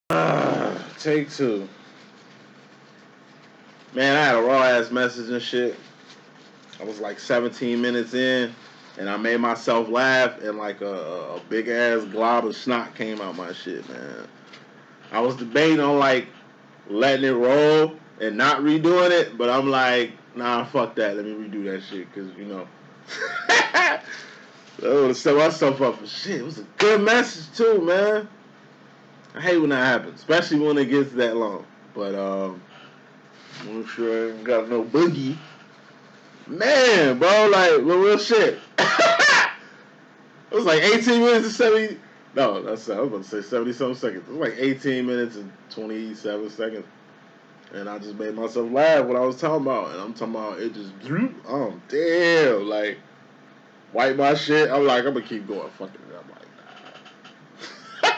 Take two. Man, I had a raw ass message and shit. I was like 17 minutes in, and I made myself laugh, and like a big ass glob of snot came out my shit, man. I was debating on like letting it roll and not redoing it, but I'm like, nah, fuck that. Let me redo that shit, cause you know, I would have set myself up for shit. It was a good message too, man. I hate when that happens, especially when it gets that long. But I'm sure I ain't got no boogie. Man, bro, like real shit. It was like 18 minutes and 70. No, that's I was about to say 70 something seconds. It was like 18 minutes and 27 seconds, and I just made myself laugh what I was talking about. And I'm talking about it just drew. Oh damn! Like wipe my shit. I'm like I'm gonna keep going. Fucking it. I'm like nah.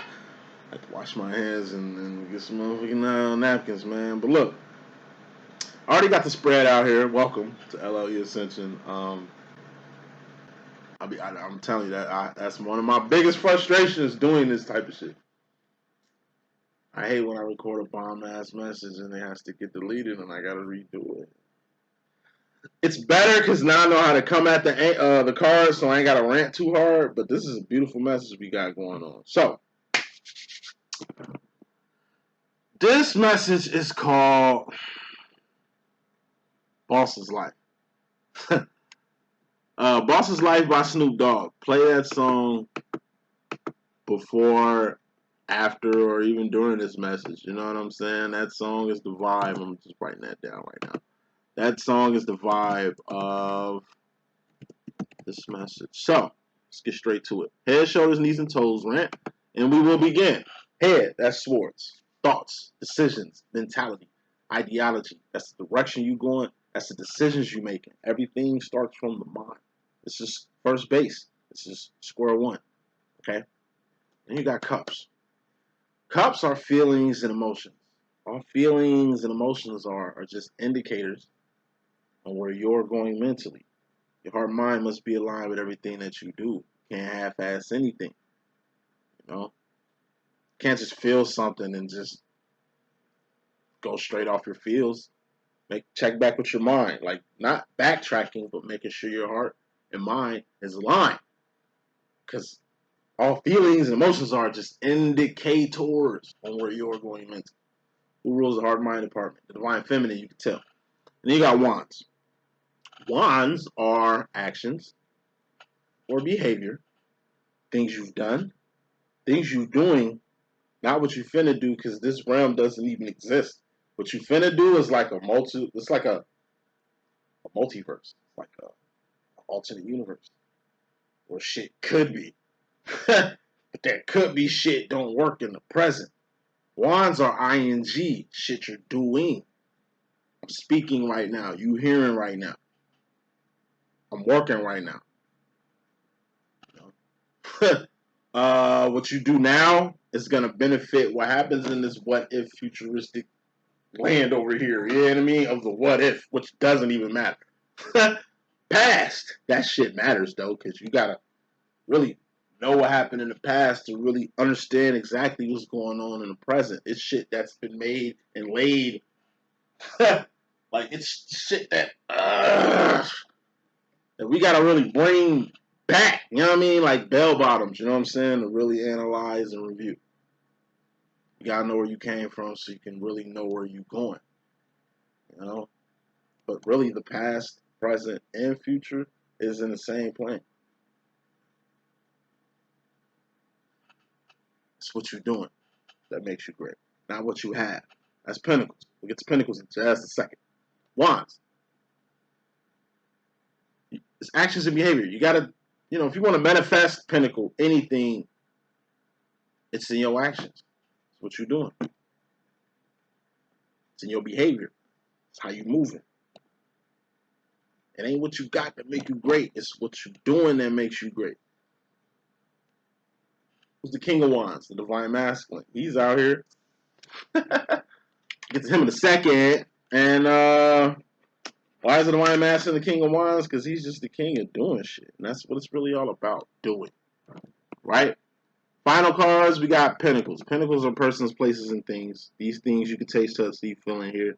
I have to wash my hands and get some motherfucking napkins, man. But look, I already got the spread out here. Welcome to LLE.Ascension. I'm telling you that's one of my biggest frustrations doing this type of shit. I hate when I record a bomb ass message and it has to get deleted and I gotta redo it. It's better because now I know how to come at the card, so I ain't gotta rant too hard. But this is a beautiful message we got going on. So this message is called "Boss's Life." "Boss's Life" by Snoop Dogg. Play that song before, after, or even during this message. You know what I'm saying? That song is the vibe. I'm just writing that down right now. That song is the vibe of this message. So, let's get straight to it. Head, shoulders, knees, and toes rant, and we will begin. Head, that's Swords. Thoughts, decisions, mentality, ideology. That's the direction you going. That's the decisions you making. Everything starts from the mind. This is first base. This is square one. Okay? Then you got cups. Cups are feelings and emotions. All feelings and emotions are just indicators on where you're going mentally. Your heart and mind must be aligned with everything that you do. Can't half-ass anything. You know? Can't just feel something and just go straight off your feels. Check back with your mind. Like, not backtracking, but making sure your heart and mind is aligned. Because all feelings and emotions are just indicators on where you're going mentally. Who rules the heart mind department? The divine feminine, you can tell. And then you got wands. Wands are actions or behavior, things you've done, things you're doing, not what you finna do, because this realm doesn't even exist. What you finna do is like it's like a multiverse, like a alternate universe where shit could be. But that could be shit don't work in the present. Wands are ing, shit you're doing. I'm speaking right now. You hearing right now. I'm working right now. What you do now is gonna benefit what happens in this what if futuristic land over here. You know what I mean? Of the what if, which doesn't even matter. Past, that shit matters though, because you gotta really know what happened in the past to really understand exactly what's going on in the present. It's shit that's been made and laid. Like it's shit that we gotta really bring back. You know what I mean? Like bell bottoms. You know what I'm saying? To really analyze and review. You gotta know where you came from so you can really know where you're going. You know? But really the past, present, and future is in the same plane. It's what you're doing that makes you great. Not what you have. That's Pentacles. We'll get to Pentacles in just a second. Wands. It's actions and behavior. You gotta, if you want to manifest Pentacle, anything, it's in your actions. It's what you're doing. It's in your behavior. It's how you moving. It ain't what you got that make you great. It's what you're doing that makes you great. Who's the King of Wands? The Divine Masculine. He's out here. Get to him in a second. And why is the Divine Masculine the King of Wands? Because he's just the king of doing shit. And that's what it's really all about. Doing. Right? Final cards, we got Pentacles. Pentacles are persons, places, and things. These things you can taste, touch, see, feel, and hear.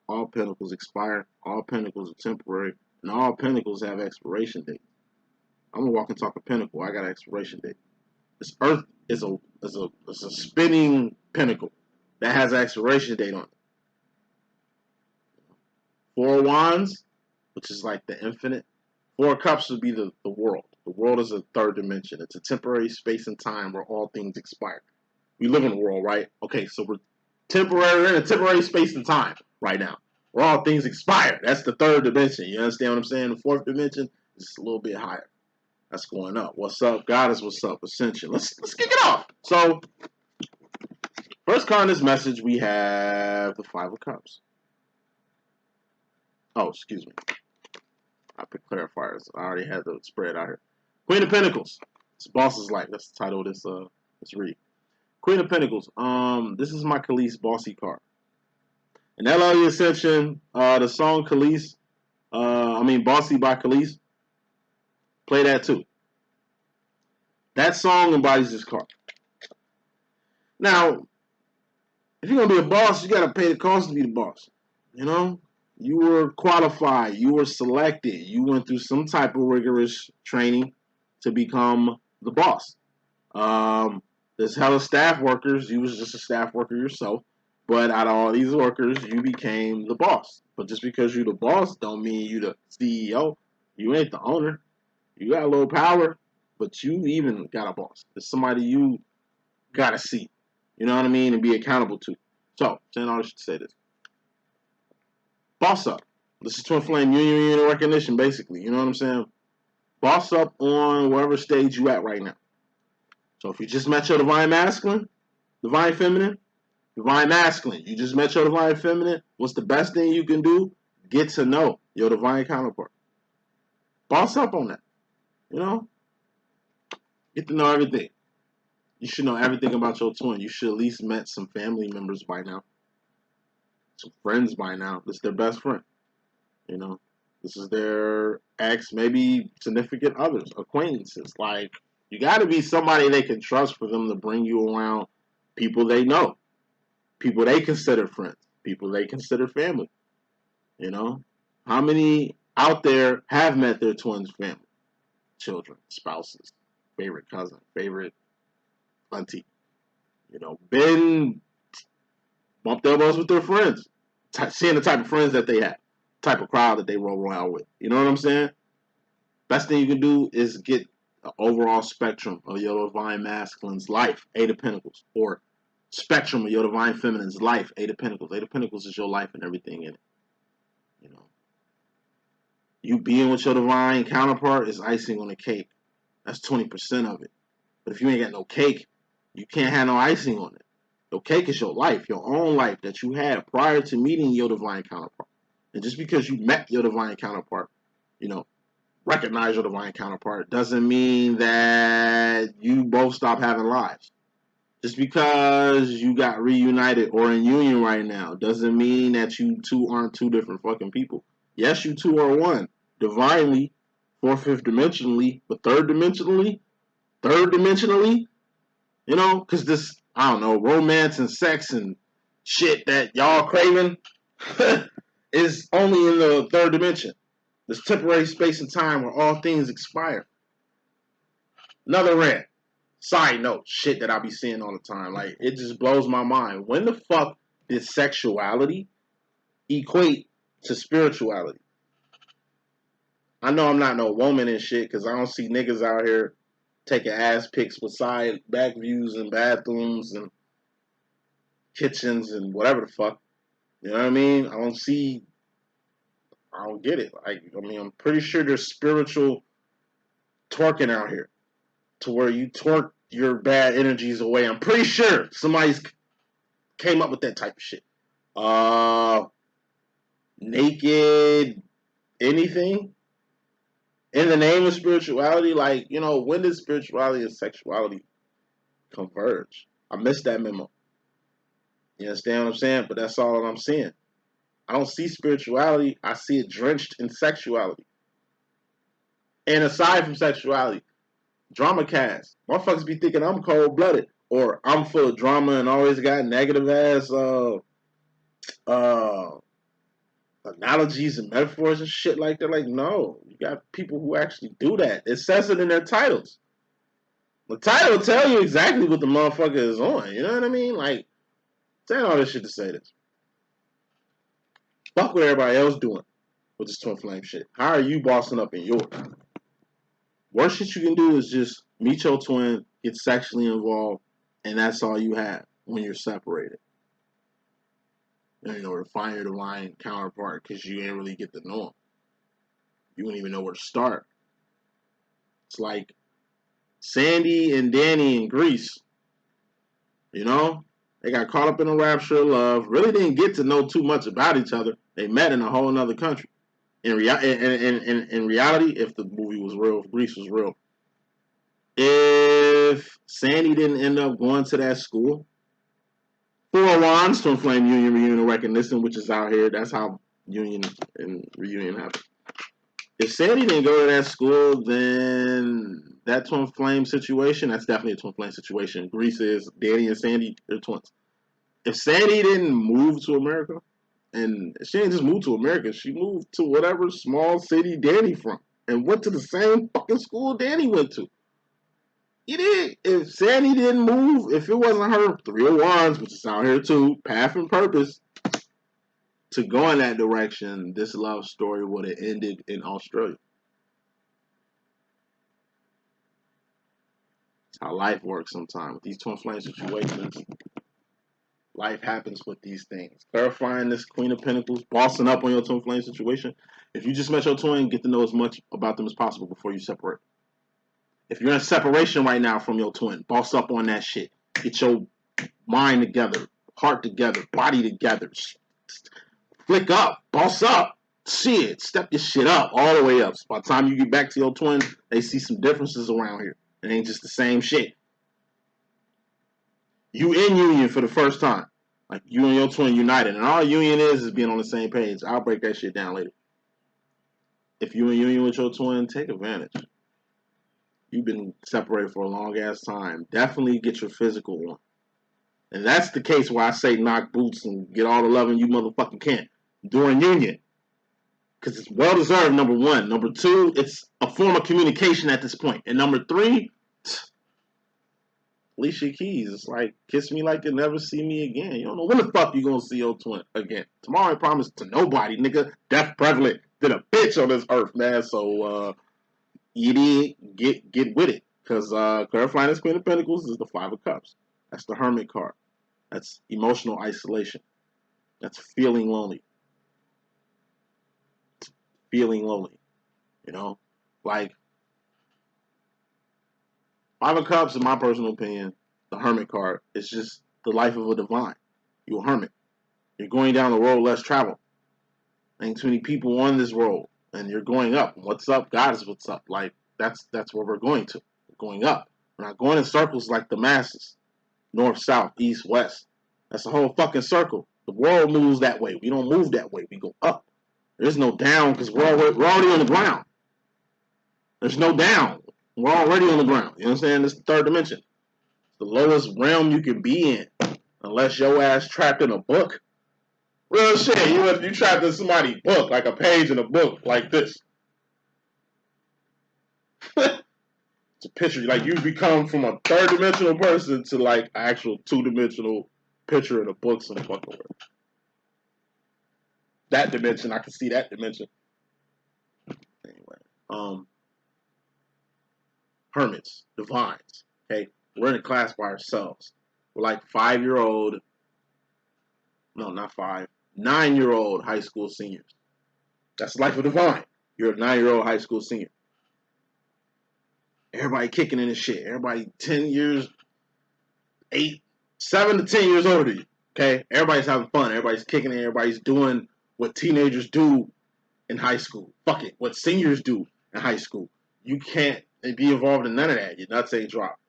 All Pentacles expire. All Pentacles are temporary. And all Pentacles have expiration date. I'm gonna walk and talk a Pentacle. I got an expiration date. This Earth is a spinning Pentacle that has an expiration date on it. Four Wands, which is like the infinite. Four Cups would be the world. The world is a third dimension. It's a temporary space and time where all things expire. We live in a world, right? Okay, so we're in a temporary space and time right now, where all things expire. That's the third dimension. You understand what I'm saying? The fourth dimension is a little bit higher. That's going up. What's up, Goddess? What's up, Ascension? Let's kick it off. So, first card in this message, we have the Five of Cups. Oh, excuse me. I put clarifiers. I already had the spread out here. Queen of Pentacles. This boss's life. That's the title of this read. Queen of Pentacles. This is my Khalees bossy card. In LLE.Ascension, the song Khalees, Bossy by Khalees. Play that too. That song embodies this card. Now, if you're gonna be a boss, you gotta pay the cost to be the boss. You know? You were qualified, you were selected, you went through some type of rigorous training to become the boss. There's hella staff workers, you was just a staff worker yourself, but out of all these workers, you became the boss. But just because you're the boss don't mean you the CEO. You ain't the owner. You got a little power, but you even got a boss. It's somebody you gotta see. You know what I mean? And be accountable to. So, saying all this to say this. Boss up. This is Twin Flame Union recognition, basically. You know what I'm saying? Boss up on wherever stage you at right now. So if you just met your Divine Masculine, Divine Feminine, Divine Masculine, you just met your Divine Feminine, what's the best thing you can do? Get to know your Divine counterpart. Boss up on that. You know? Get to know everything. You should know everything about your twin. You should at least met some family members by now. Some friends by now. This is their best friend. You know, this is their ex, maybe significant others, acquaintances. Like, you got to be somebody they can trust for them to bring you around people they know, people they consider friends, people they consider family. You know, how many out there have met their twins' family, children, spouses, favorite cousin, favorite auntie? You know, been bumped elbows with their friends, seeing the type of friends that they have, type of crowd that they roll around with. You know what I'm saying? Best thing you can do is get an overall spectrum of your Divine Masculine's life, Eight of Pentacles, or spectrum of your Divine Feminine's life, Eight of Pentacles. Eight of Pentacles is your life and everything in it. You know, you being with your Divine counterpart is icing on the cake. That's 20% of it. But if you ain't got no cake, you can't have no icing on it. Your cake is your life, your own life that you had prior to meeting your Divine counterpart. And just because you met your Divine counterpart, you know, recognize your Divine counterpart doesn't mean that you both stop having lives. Just because you got reunited or in union right now doesn't mean that you two aren't two different fucking people. Yes, you two are one. Divinely, fourth, fifth dimensionally, but third dimensionally, you know, because this, I don't know, romance and sex and shit that y'all craving is only in the third dimension. This temporary space and time where all things expire. Another rant. Side note, shit that I be seeing all the time. Like, it just blows my mind. When the fuck did sexuality equate to spirituality? I know I'm not no woman and shit, because I don't see niggas out here taking ass pics with side back views and bathrooms and kitchens and whatever the fuck. You know what I mean? I don't get it. I'm pretty sure there's spiritual twerking out here to where you twerk your bad energies away. I'm pretty sure somebody's came up with that type of shit. Naked anything in the name of spirituality. Like, you know, when did spirituality and sexuality converge? I missed that memo. You understand what I'm saying? But that's all I'm seeing. I don't see spirituality. I see it drenched in sexuality. And aside from sexuality, Drama cast. Motherfuckers be thinking I'm cold blooded or I'm full of drama and always got negative ass analogies and metaphors and shit like that. Like, no, you got people who actually do that. It says it in their titles. The title will tell you exactly what the motherfucker is on. You know what I mean? Like, saying all this shit to say this. Fuck what everybody else doing with this twin flame shit. How are you bossing up in yours? Worst shit you can do is just meet your twin, get sexually involved, and that's all you have when you're separated. You know, to find your divine counterpart because you ain't really get to know him. You wouldn't even know where to start. It's like Sandy and Danny in Greece. You know? They got caught up in a rapture of love. Really didn't get to know too much about each other. They met in a whole other country. In reality, if the movie was real, if Greece was real, if Sandy didn't end up going to that school, Four Wands, Twin Flame Union, Reunion, and Recognition, which is out here, that's how union and reunion happen. If Sandy didn't go to that school, then that Twin Flame situation, that's definitely a Twin Flame situation. Greece is, Danny and Sandy, they're twins. If Sandy didn't move to America, and she didn't just move to America, she moved to whatever small city Danny from, and went to the same fucking school Danny went to. He did. If Sandy didn't move, if it wasn't her 3 of Wands, which is out here too, path and purpose, to go in that direction, this love story would have ended in Australia. That's how life works sometimes. With these twin flame situations, life happens with these things. Clarifying this Queen of Pentacles, bossing up on your twin flame situation. If you just met your twin, get to know as much about them as possible before you separate. If you're in separation right now from your twin, boss up on that shit. Get your mind together, heart together, body together. Flick up, boss up. Shit, step your shit up, all the way up. So by the time you get back to your twin, they see some differences around here. It ain't just the same shit. You in union for the first time. Like, you and your twin united. And all union is being on the same page. I'll break that shit down later. If you in union with your twin, take advantage. You've been separated for a long ass time. Definitely get your physical on. And that's the case where I say knock boots and get all the loving you motherfucking can during union. Because it's well deserved, number one. Number two, it's a form of communication at this point. And number three, Alicia Keys. It's like, kiss me like you'll never see me again. You don't know when the fuck you gonna see your twin again. Tomorrow I promise to nobody, nigga. Death prevalent than a bitch on this earth, man. So, you did get with it. Because clarifying this Queen of Pentacles is the Five of Cups. That's the Hermit card. That's emotional isolation. That's feeling lonely. Feeling lonely. You know? Like, Five of Cups, in my personal opinion, the Hermit card, is just the life of a divine. You're a hermit. You're going down the road less traveled. Ain't too many people on this road. And you're going up. What's up? God is what's up. Like, that's where we're going to. We're going up. We're not going in circles like the masses. North, south, east, west. That's a whole fucking circle. The world moves that way. We don't move that way. We go up. There's no down because we're already on the ground. There's no down. We're already on the ground. You know what I'm saying? This is the third dimension. It's the lowest realm you can be in. Unless your ass trapped in a book. Real shit. You trapped in somebody's book, like a page in a book, like this. It's a picture. Like, you become from a third dimensional person to like an actual 2-dimensional picture in a book some fucking way. That dimension, I can see that dimension. Anyway, hermits, divines. Okay, we're in a class by ourselves. We're like 5-year-old. No, not 5. 9-year-old high school seniors. That's the life of divine. You're a 9-year-old high school senior. Everybody kicking in this shit. Everybody 10 years, 7 to 10 years older than you. Okay? Everybody's having fun. Everybody's kicking in. Everybody's doing what teenagers do in high school. Fuck it. What seniors do in high school. You can't be involved in none of that. Your nuts ain't drop.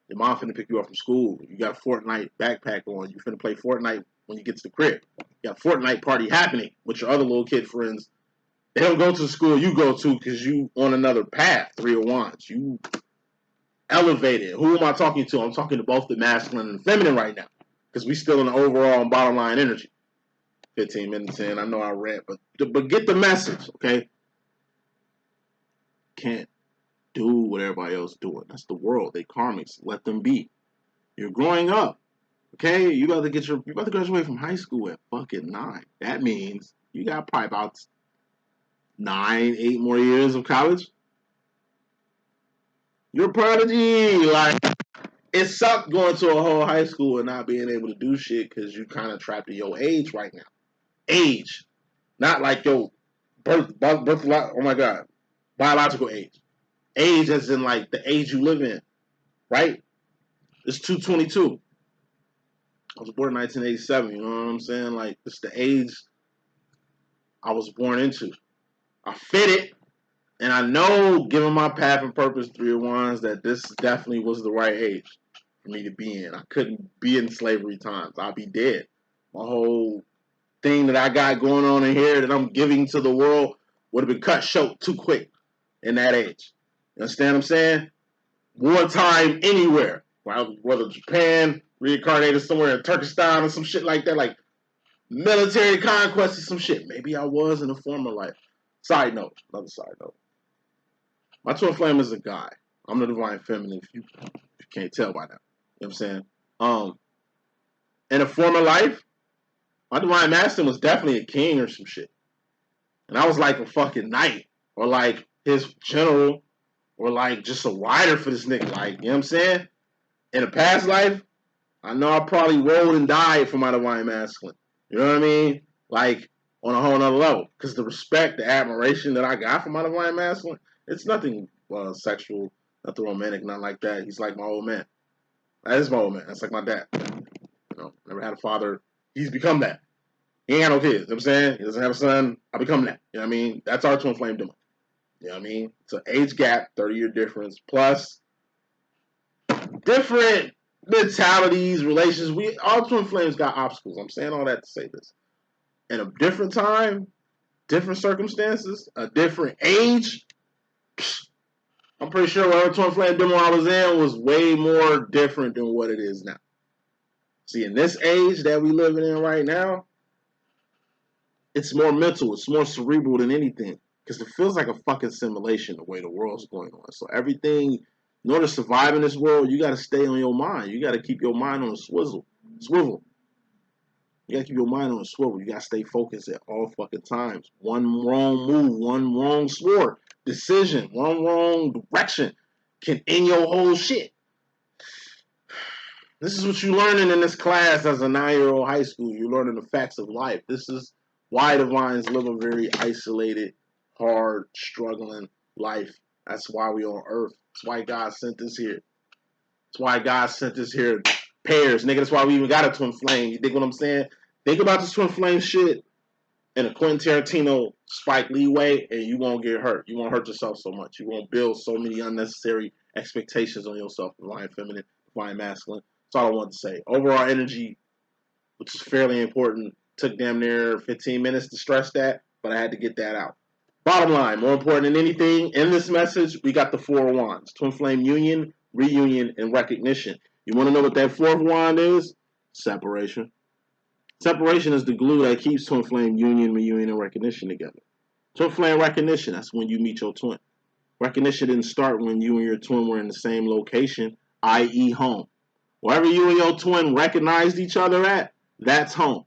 Your mom finna pick you up from school. You got a Fortnite backpack on. You finna play Fortnite when you get to the crib. You got a Fortnite party happening with your other little kid friends. They don't go to the school you go to because you on another path. 3 of Wands. You elevated. Who am I talking to? I'm talking to both the masculine and feminine right now, because we still in the overall and bottom line energy. 15 minutes in, I know I read, but get the message, okay? Can't do what everybody else is doing. That's the world. They karmics. Let them be. You're growing up, okay? You about to graduate from high school at fucking 9. That means you got probably about 9, 8 more years of college. You're a prodigy. Like, it sucked going to a whole high school and not being able to do shit because you kind of trapped in your age right now. Age. Not like your birth, oh my God, biological age. Age as in like the age you live in, right? It's 222. I was born in 1987, you know what I'm saying? Like, it's the age I was born into. I fit it, and I know, given my path and purpose, 3 of Wands, that this definitely was the right age for me to be in. I couldn't be in slavery times. I'd be dead. My whole thing that I got going on in here that I'm giving to the world would have been cut short too quick in that age. You understand what I'm saying? Wartime anywhere. Whether Japan, reincarnated somewhere in Turkestan or some shit like that, like military conquest or some shit. Maybe I was in a former life. Side note, another side note. My twin flame is a guy. I'm the divine feminine, if you can't tell by now. You know what I'm saying? In a former life, my divine masculine was definitely a king or some shit. And I was like a fucking knight. Or like his general. Or like just a rider for this nigga. Like, you know what I'm saying? In a past life, I know I probably rolled and died for my divine masculine. You know what I mean? Like, on a whole nother level. Because the respect, the admiration that I got from my divine masculine, it's nothing sexual, nothing romantic, nothing like that. He's like my old man. That is my old man. That's like my dad. You know, never had a father. He's become that. He ain't got no kids. You know what I'm saying? He doesn't have a son. I become that. You know what I mean? That's our twin flame demo. You know what I mean? It's an age gap, 30-year difference, plus different mentalities, relations. All twin flames got obstacles. I'm saying all that to say this. In a different time, different circumstances, a different age, I'm pretty sure whatever twin flame demo I was in was way more different than what it is now. See, in this age that we living in right now, it's more mental, it's more cerebral than anything. Because it feels like a fucking simulation the way the world's going on. So everything, in order to survive in this world, you got to stay on your mind. You got to keep your mind on a swivel. You got to keep your mind on a swivel. You got to stay focused at all fucking times. One wrong move, one wrong sword, decision, one wrong direction can end your whole shit. This is what you're learning in this class as a 9-year-old high school. You're learning the facts of life. This is why divines live a very isolated, hard, struggling life. That's why we on earth. That's why God sent us here. That's why God sent us here pairs. Nigga, that's why we even got a twin flame. You dig what I'm saying? Think about this twin flame shit in a Quentin Tarantino, Spike Lee way, and you won't get hurt. You won't hurt yourself so much. You won't build so many unnecessary expectations on yourself. Divine feminine, divine masculine. That's all I wanted to say. Overall energy, which is fairly important, took damn near 15 minutes to stress that, but I had to get that out. Bottom line, more important than anything, in this message, we got the 4 of Wands. Twin flame union, reunion, and recognition. You want to know what that 4th wand is? Separation. Separation is the glue that keeps twin flame union, reunion, and recognition together. Twin flame recognition, that's when you meet your twin. Recognition didn't start when you and your twin were in the same location, i.e. home. Wherever you and your twin recognized each other at, that's home.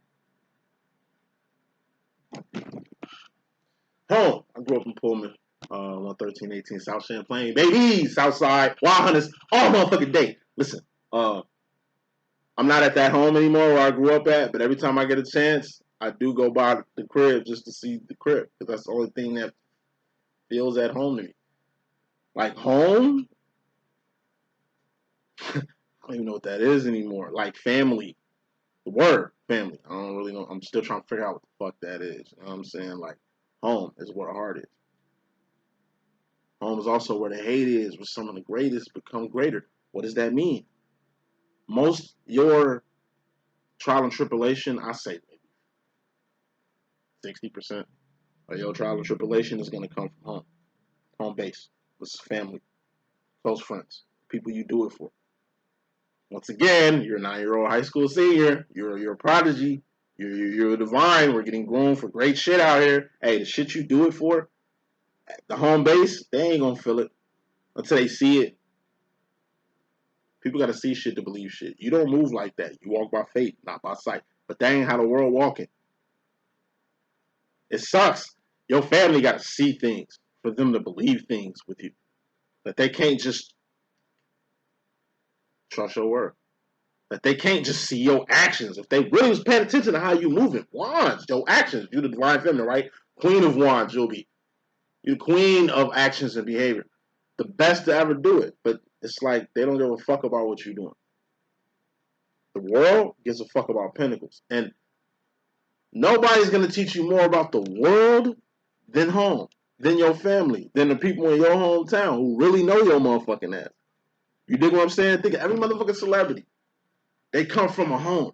Home. I grew up in Pullman, 11318 South Champlain. Baby, Southside, Wild Hunters, all motherfucking day. Listen, I'm not at that home anymore where I grew up at, but every time I get a chance, I do go by the crib just to see the crib, because that's the only thing that feels at home to me. Like home? I don't even know what that is anymore. Like family. The word family. I don't really know. I'm still trying to figure out what the fuck that is. You know what I'm saying? Like, home is where the heart is. Home is also where the hate is, where some of the greatest become greater. What does that mean? Most your trial and tribulation, I say maybe 60% of your trial and tribulation is going to come from home. Home base. This is family. Close friends. People you do it for. Once again, you're a 9-year-old high school senior. You're a prodigy. You're a divine. We're getting groomed for great shit out here. Hey, the shit you do it for, the home base, they ain't gonna feel it until they see it. People gotta see shit to believe shit. You don't move like that. You walk by faith, not by sight. But that ain't how the world walking. It sucks. Your family gotta see things for them to believe things with you. That they can't just trust your word. That they can't just see your actions. If they really was paying attention to how you moving, wands, your actions, you the divine feminine, right? Queen of wands, you'll be. You're the queen of actions and behavior. The best to ever do it. But it's like they don't give a fuck about what you're doing. The world gives a fuck about pentacles. And nobody's going to teach you more about the world than home, than your family, than the people in your hometown who really know your motherfucking ass. You dig what I'm saying? Think of every motherfucking celebrity. They come from a home.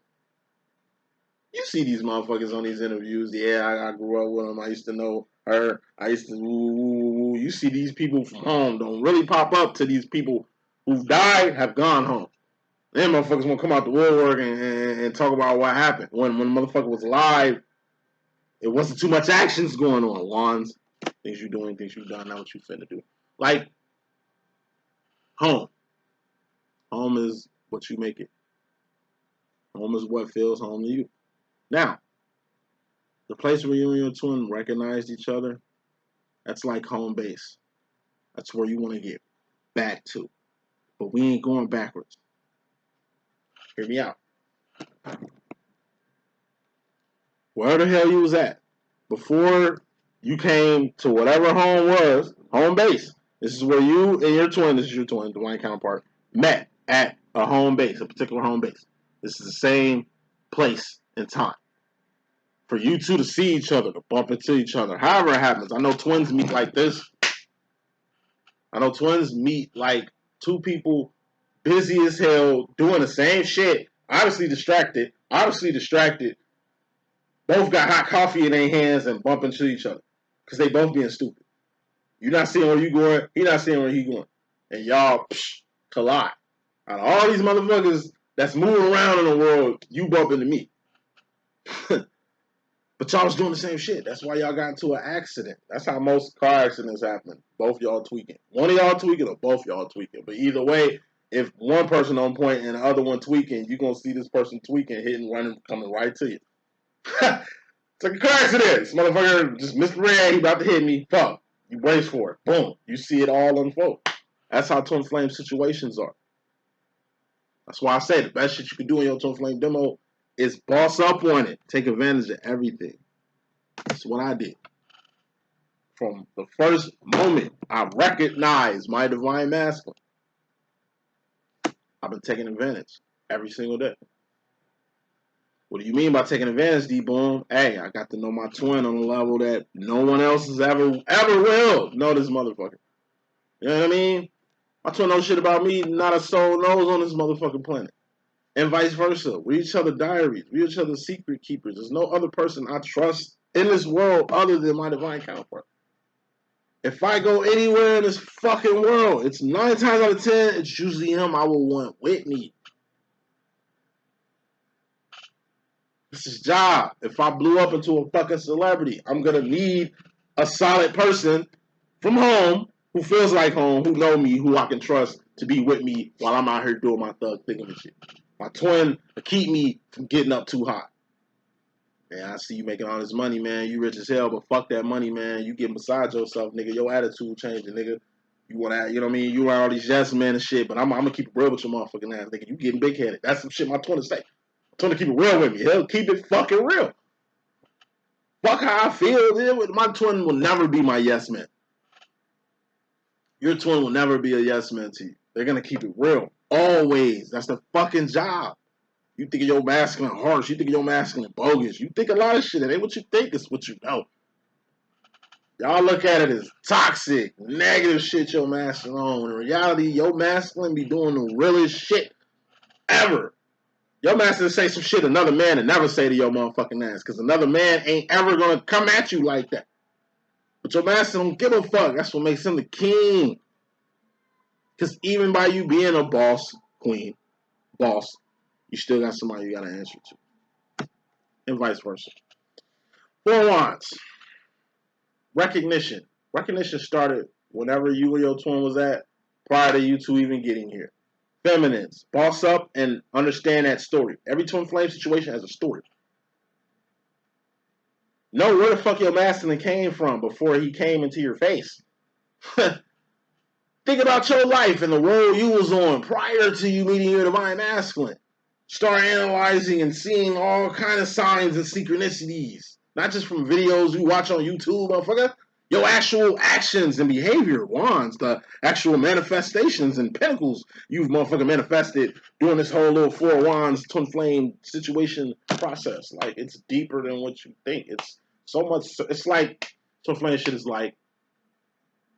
You see these motherfuckers on these interviews. Yeah, I grew up with them. I used to know her. I used to. You see these people from home don't really pop up to these people who've died, have gone home. Then motherfuckers won't come out the woodwork and talk about what happened. When the motherfucker was alive, it wasn't too much actions going on. Wands, things you doing, things you done, not what you finna do. Like, home. Home is what you make it. Home is what feels home to you. Now, the place where you and your twin recognized each other, that's like home base. That's where you want to get back to. But we ain't going backwards. Hear me out. Where the hell you was at before you came to whatever home was, home base. This is where you and your twin, this is your twin, divine counterpart, met at a home base, a particular home base. This is the same place and time. For you two to see each other, to bump into each other, however it happens. I know twins meet like this. I know twins meet like two people busy as hell, doing the same shit, obviously distracted, both got hot coffee in their hands and bump into each other. Because they both being stupid. You're not seeing where you going, he not seeing where he going. And y'all collide. Out of all these motherfuckers that's moving around in the world, you bump into me. But y'all was doing the same shit. That's why y'all got into an accident. That's how most car accidents happen. Both y'all tweaking. One of y'all tweaking or both y'all tweaking. But either way, if one person on point and the other one tweaking, you're going to see this person tweaking, hitting, running, coming right to you. It's like a car accident. This motherfucker just misread. He about to hit me. Fuck. You brace for it. Boom. You see it all unfold. That's how twin flame situations are. That's why I say the best shit you can do in your twin flame demo is boss up on it. Take advantage of everything. That's what I did. From the first moment I recognized my divine masculine, I've been taking advantage every single day. What do you mean by taking advantage, D.Boom? Hey, I got to know my twin on a level that no one else has ever will know this motherfucker. You know what I mean? My twin knows shit about me, not a soul knows on this motherfucking planet. And vice versa. We each other diaries. We each other secret keepers. There's no other person I trust in this world other than my divine counterpart. If I go anywhere in this fucking world, it's 9 times out of 10, it's usually him I will want with me. This is job. If I blew up into a fucking celebrity, I'm gonna need a solid person from home who feels like home, who know me, who I can trust to be with me while I'm out here doing my thug thing and shit. My twin to keep me from getting up too hot. Man, I see you making all this money, man. You rich as hell, but fuck that money, man. You getting beside yourself, nigga. Your attitude changing, nigga. You want to, you know what I mean? You are all these yes men and shit, but I'm gonna keep it real with your motherfucking ass, nigga. You getting big headed. That's some shit my twin to say. My twin to keep it real with me. He'll keep it fucking real. Fuck how I feel. My twin will never be my yes man. Your twin will never be a yes man to you. They're gonna keep it real. Always. That's the fucking job. You think of your masculine harsh. You think of your masculine bogus. You think a lot of shit. It ain't what you think. It's what you know. Y'all look at it as toxic, negative shit your masculine on. In reality, your masculine be doing the realest shit ever. Your masculine say some shit another man and never say to your motherfucking ass. Because another man ain't ever going to come at you like that. But your masculine don't give a fuck. That's what makes him the king. Because even by you being a boss, queen, boss, you still got somebody you got to answer to. And vice versa. Four Wands. Recognition. Recognition started whenever you and your twin was at, prior to you two even getting here. Feminines. Boss up and understand that story. Every twin flame situation has a story. Know where the fuck your masculine came from before he came into your face. Think about your life and the road you was on prior to you meeting your divine masculine. Start analyzing and seeing all kind of signs and synchronicities. Not just from videos you watch on YouTube, motherfucker. Your actual actions and behavior, wands, the actual manifestations and pentacles you've motherfucking manifested during this whole little four wands twin flame situation process. Like, it's deeper than what you think. It's so much. It's like twin flame shit is like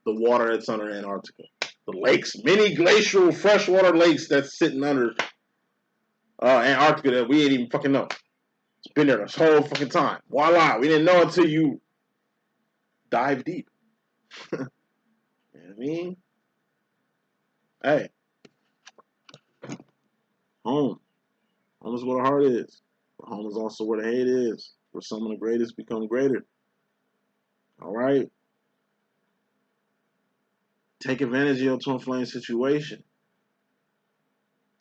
the water that's under Antarctica. The lakes, many glacial freshwater lakes that's sitting under Antarctica that we ain't even fucking know. It's been there this whole fucking time. Voila, we didn't know until you dive deep. You know what I mean? Hey, home. Home is where the heart is. But home is also where the head is. Where some of the greatest become greater. Alright? Take advantage of your twin flame situation.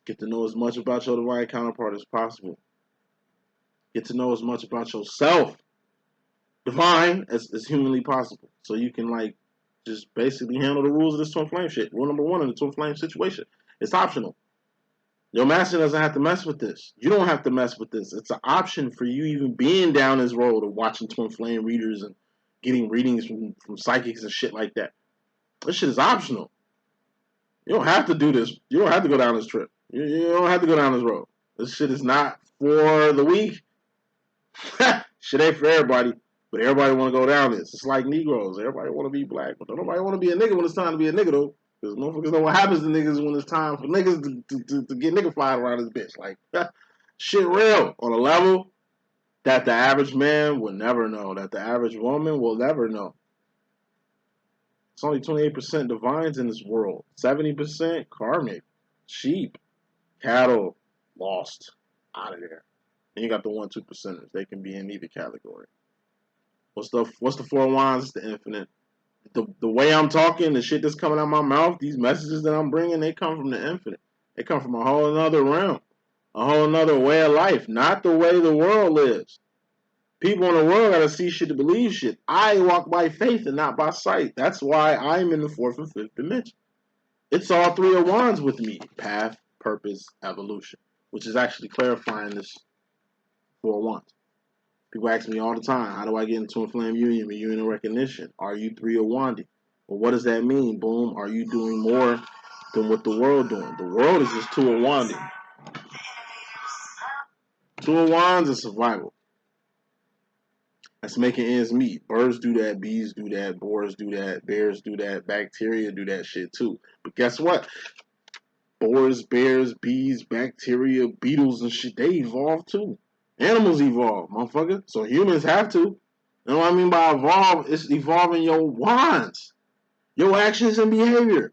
Get to know as much about your divine counterpart as possible. Get to know as much about yourself, divine, as humanly possible. So you can, like, just basically handle the rules of this twin flame shit. Rule number one in the twin flame situation. It's optional. Your master doesn't have to mess with this. You don't have to mess with this. It's an option for you even being down this road of watching twin flame readers and getting readings from psychics and shit like that. This shit is optional. You don't have to do this. You don't have to go down this trip. You don't have to go down this road. This shit is not for the weak. Shit ain't for everybody. But everybody want to go down this. It's like Negroes. Everybody want to be black. But nobody want to be a nigga when it's time to be a nigga, though. Because motherfuckers know what happens to niggas when it's time for niggas to get niggified around this bitch. Like, shit real. On a level that the average man will never know. That the average woman will never know. It's only 28% divines in this world. 70% karmic. Sheep. Cattle. Lost. Out of there. And you got the 1-2%ers. They can be in either category. What's the four wands? It's the infinite. The way I'm talking, the shit that's coming out of my mouth, these messages that I'm bringing, they come from the infinite. They come from a whole another realm. A whole another way of life. Not the way the world lives. People in the world gotta see shit to believe shit. I walk by faith and not by sight. That's why I'm in the fourth and fifth dimension. It's all three of wands with me. Path, purpose, evolution. Which is actually clarifying this four wands. People ask me all the time, how do I get into a flame union, reunion, and recognition? Are you three of wanding? Well, what does that mean, Boom? Are you doing more than what the world doing? The world is just two of wanding. Two of wands is survival. That's making ends meet. Birds do that, bees do that, boars do that, bears do that, bacteria do that shit too. But guess what? Boars, bears, bees, bacteria, beetles and shit, they evolve too. Animals evolve, motherfucker. So humans have to. You know what I mean by evolve? It's evolving your wands, your actions and behavior.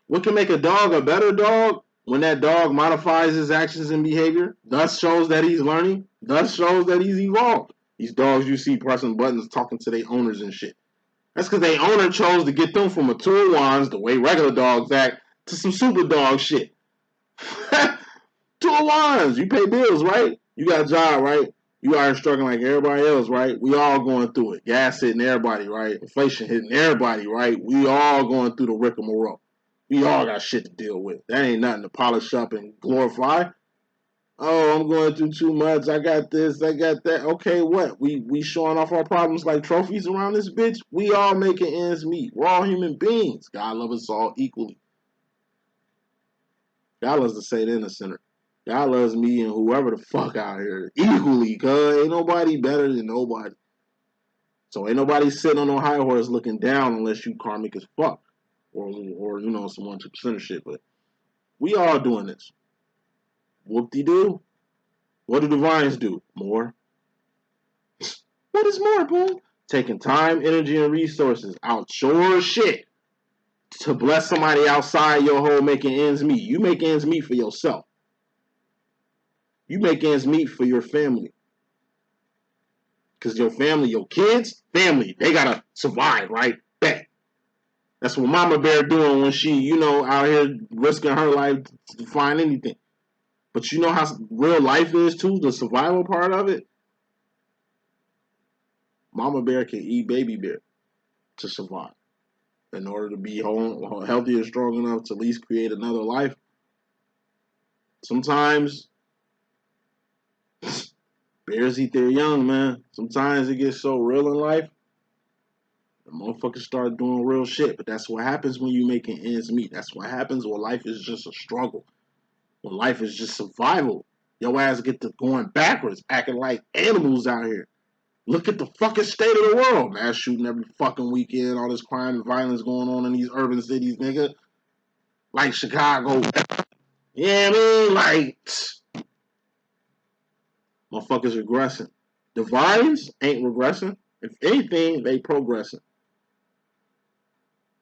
What can make a dog a better dog? When that dog modifies his actions and behavior, thus shows that he's learning, thus shows that he's evolved. These dogs you see pressing buttons, talking to their owners and shit. That's because their owner chose to get them from a two of wands, the way regular dogs act, to some super dog shit. Two of wands. You pay bills, right? You got a job, right? You are struggling like everybody else, right? We all going through it. Gas hitting everybody, right? Inflation hitting everybody, right? We all going through the rigmarole. We all got shit to deal with. That ain't nothing to polish up and glorify. Oh, I'm going through too much. I got this. I got that. Okay, what? We showing off our problems like trophies around this bitch? We all making ends meet. We're all human beings. God loves us all equally. God loves to say it in the center. God loves me and whoever the fuck out here equally, cuz ain't nobody better than nobody. So ain't nobody sitting on no high horse looking down unless you karmic as fuck. Or you know, some 1-2% shit. But we all doing this. Whoop-de-doo. What do divines do? More. What is more, boom? Taking time, energy, and resources out your shit to bless somebody outside your home making ends meet. You make ends meet for yourself. You make ends meet for your family. Because your family, your kids, family, they gotta survive, right? That's what Mama Bear doing when she, out here risking her life to find anything. But you know how real life is too, the survival part of it? Mama Bear can eat baby bear to survive. In order to be healthy and strong enough to at least create another life. Sometimes bears eat their young, man. Sometimes it gets so real in life, the motherfuckers start doing real shit. But that's what happens when you making ends meet. That's what happens when life is just a struggle. When life is just survival. Your ass get to going backwards, acting like animals out here. Look at the fucking state of the world. Mass shooting every fucking weekend. All this crime and violence going on in these urban cities, nigga. Like Chicago. Yeah, I mean, like, motherfuckers regressing. The vines ain't regressing. If anything, they progressing.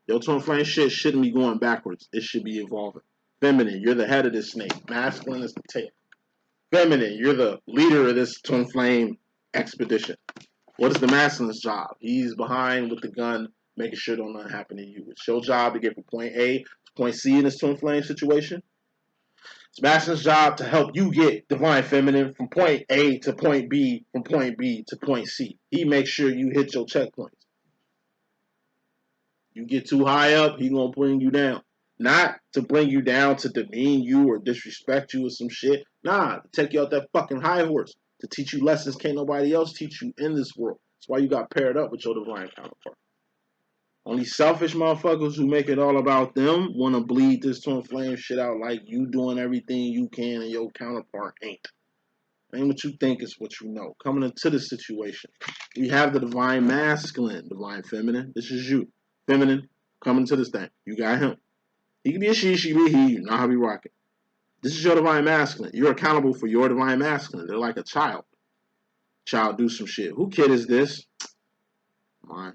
Your twin flame shit shouldn't be going backwards. It should be evolving. Feminine, you're the head of this snake. Masculine is the tail. Feminine, you're the leader of this twin flame expedition. What is the masculine's job? He's behind with the gun, making sure don't nothing happen to you. It's your job to get from point A to point C in this twin flame situation. It's masculine's job to help you get divine feminine from point A to point B, from point B to point C. He makes sure you hit your checkpoints. You get too high up, he gonna bring you down. Not to bring you down to demean you or disrespect you or some shit. Nah, to take you out that fucking high horse. To teach you lessons can't nobody else teach you in this world. That's why you got paired up with your divine counterpart. Only selfish motherfuckers who make it all about them want to bleed this twin flame shit out like you doing everything you can and your counterpart ain't. Ain't what you think is what you know. Coming into this situation, we have the divine masculine, divine feminine. This is you. Feminine, coming to this thing. You got him. He can be a she be a he. You know how we rock it. This is your divine masculine. You're accountable for your divine masculine. They're like a child. Child do some shit. Who kid is this? Mine.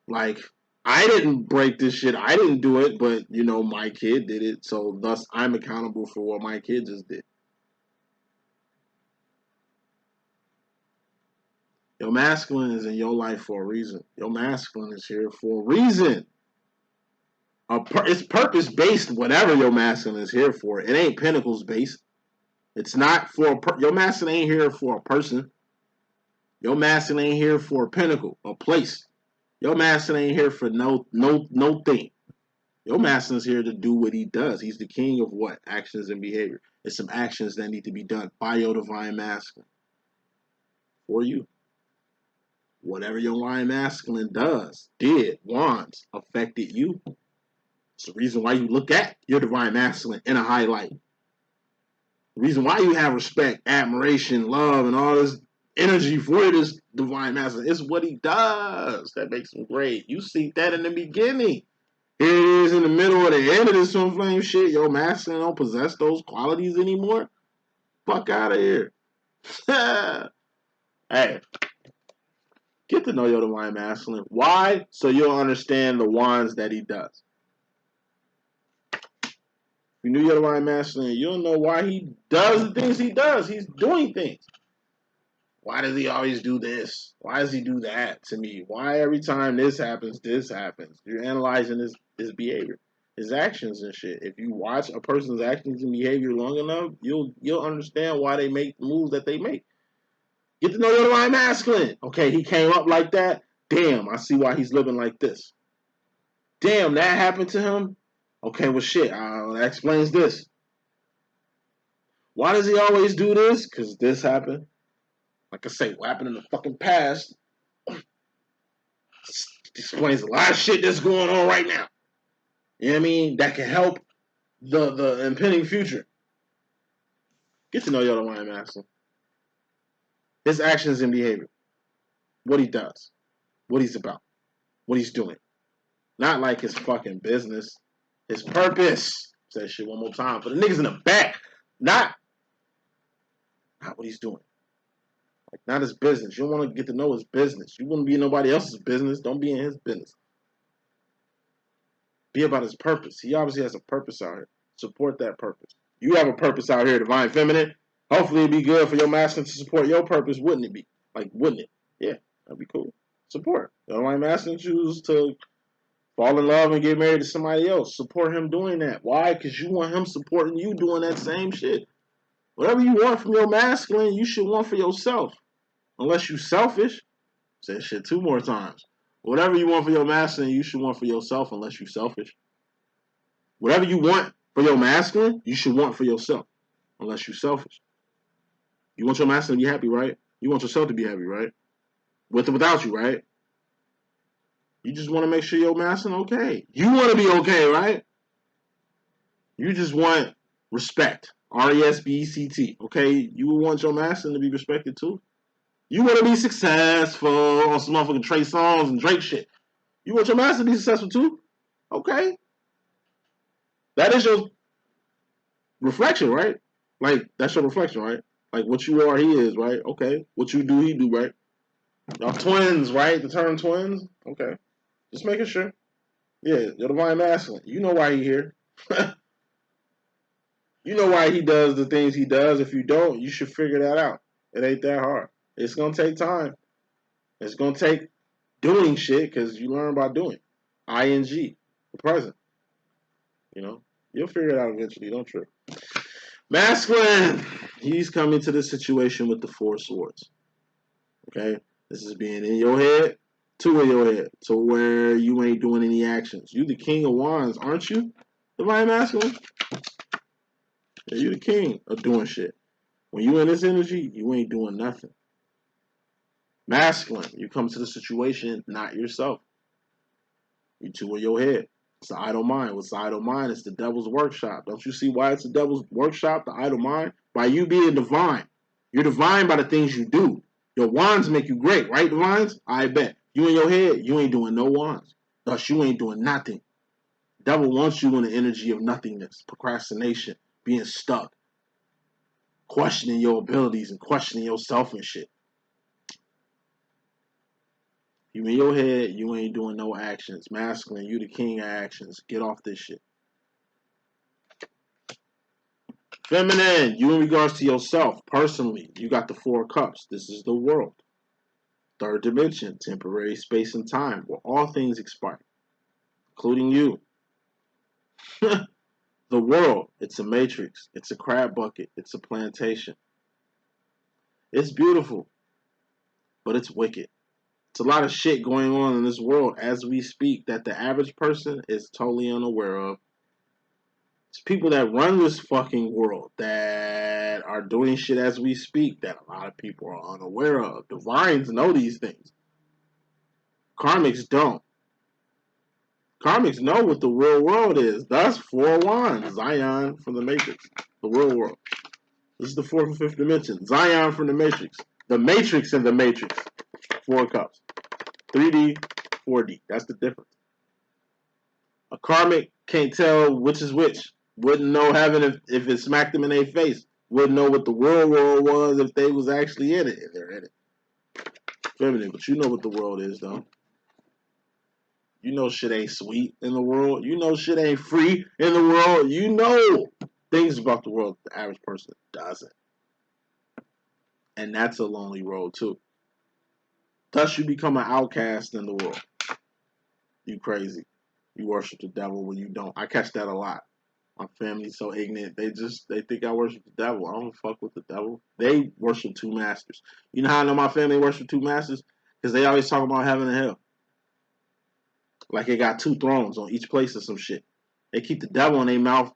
Like, I didn't break this shit. I didn't do it, but, my kid did it. So, thus, I'm accountable for what my kid just did. Your masculine is in your life for a reason. Your masculine is here for a reason. It's purpose-based, whatever your masculine is here for. It ain't pentacles-based. It's not for your masculine ain't here for a person. Your masculine ain't here for a pinnacle, a place. Your masculine ain't here for no thing. Your masculine's here to do what he does. He's the king of what? Actions and behavior. It's some actions that need to be done by your divine masculine. For you. Whatever your divine masculine wants, affected you. It's the reason why you look at your divine masculine in a highlight. The reason why you have respect, admiration, love, and all this energy for this divine masculine is what he does. That makes him great. You see that in the beginning. Here it is in the middle of the end of this twin flame shit. Your masculine don't possess those qualities anymore. Fuck out of here. Hey, get to know your divine masculine. Why? So you'll understand the wands that he does. If you knew your divine masculine, you'll know why he does the things he does. He's doing things. Why does he always do this? Why does he do that to me? Why every time this happens? You're analyzing his behavior, his actions and shit. If you watch a person's actions and behavior long enough, you'll understand why they make the moves that they make. Get to know your divine masculine. Okay, he came up like that. Damn, I see why he's living like this. Damn, that happened to him. Okay, well shit, that explains this. Why does he always do this? Because this happened. Like I say, what happened in the fucking past explains a lot of shit that's going on right now. You know what I mean? That can help the impending future. Get to know your divine masculine. His actions and behavior. What he does. What he's about. What he's doing. Not like his fucking business. His purpose. Say that shit one more time. For the niggas in the back. Not what he's doing. Like, not his business. You don't want to get to know his business. You want to be in nobody else's business. Don't be in his business. Be about his purpose. He obviously has a purpose out here. Support that purpose. You have a purpose out here, Divine Feminine. Hopefully it'd be good for your masculine to support your purpose, wouldn't it be? Like, wouldn't it? Yeah, that'd be cool. Support. The Divine Masculine choose to fall in love and get married to somebody else. Support him doing that. Why? Because you want him supporting you doing that same shit. Whatever you want from your masculine, you should want for yourself. Unless you selfish. Say that shit 2 more times. Whatever you want for your masculine, you should want for yourself unless you selfish. Whatever you want for your masculine, you should want for yourself unless you selfish. You want your masculine to be happy, right? You want yourself to be happy, right? With or without you, right? You just want to make sure your masculine okay. You want to be okay, right? You just want respect. RESPECT, okay? You want your masculine to be respected too. You want to be successful on some motherfucking Trey Songz and Drake shit. You want your masculine to be successful too? Okay. That is your reflection, right? Like, that's your reflection, right? Like, what you are, he is, right? Okay. What you do, he do, right? Y'all twins, right? The term twins? Okay. Just making sure. Yeah, your divine masculine. You know why he here. You know why he does the things he does. If you don't, you should figure that out. It ain't that hard. It's going to take time. It's going to take doing shit because you learn by doing. ING, the present. You know, you'll figure it out eventually. Don't trip. Masculine. He's coming to this situation with the 4 swords. Okay? This is being in your head, 2 in your head, to where you ain't doing any actions. You the king of wands, aren't you? Divine masculine? Yeah, you the king of doing shit. When you in this energy, you ain't doing nothing. Masculine, you come to the situation, not yourself. You 2 in your head. It's the idle mind. What's the idle mind? It's the devil's workshop. Don't you see why it's the devil's workshop, the idle mind? By you being divine. You're divine by the things you do. Your wands make you great, right, divines? I bet. You in your head, you ain't doing no wands. Thus, you ain't doing nothing. The devil wants you in the energy of nothingness, procrastination, being stuck, questioning your abilities and questioning yourself and shit. You in your head, you ain't doing no actions. Masculine, you the king of actions. Get off this shit. Feminine, you in regards to yourself, personally, you got the 4 cups. This is the world. 3rd dimension, temporary space and time, where all things expire, including you. The world, it's a matrix. It's a crab bucket. It's a plantation. It's beautiful, but it's wicked. It's a lot of shit going on in this world as we speak that the average person is totally unaware of. It's people that run this fucking world that are doing shit as we speak that a lot of people are unaware of. Divines know these things. Karmics don't. Karmics know what the real world is. Thus, 4 wands. Zion from the Matrix. The real world. This is the 4th and 5th dimension. Zion from the Matrix. The Matrix in the Matrix. 4 cups. 3D, 4D. That's the difference. A karmic can't tell which is which. Wouldn't know heaven if it smacked them in their face. Wouldn't know what the real world was if they was actually in it. And they're in it. Feminine, but you know what the world is, though. You know shit ain't sweet in the world. You know shit ain't free in the world. You know things about the world the average person doesn't. And that's a lonely road, too. Thus, you become an outcast in the world. You crazy. You worship the devil when you don't. I catch that a lot. My family's so ignorant. They think I worship the devil. I don't fuck with the devil. They worship 2 masters. You know how I know my family worship 2 masters? Because they always talk about heaven and hell. Like it got 2 thrones on each place or some shit. They keep the devil in their mouth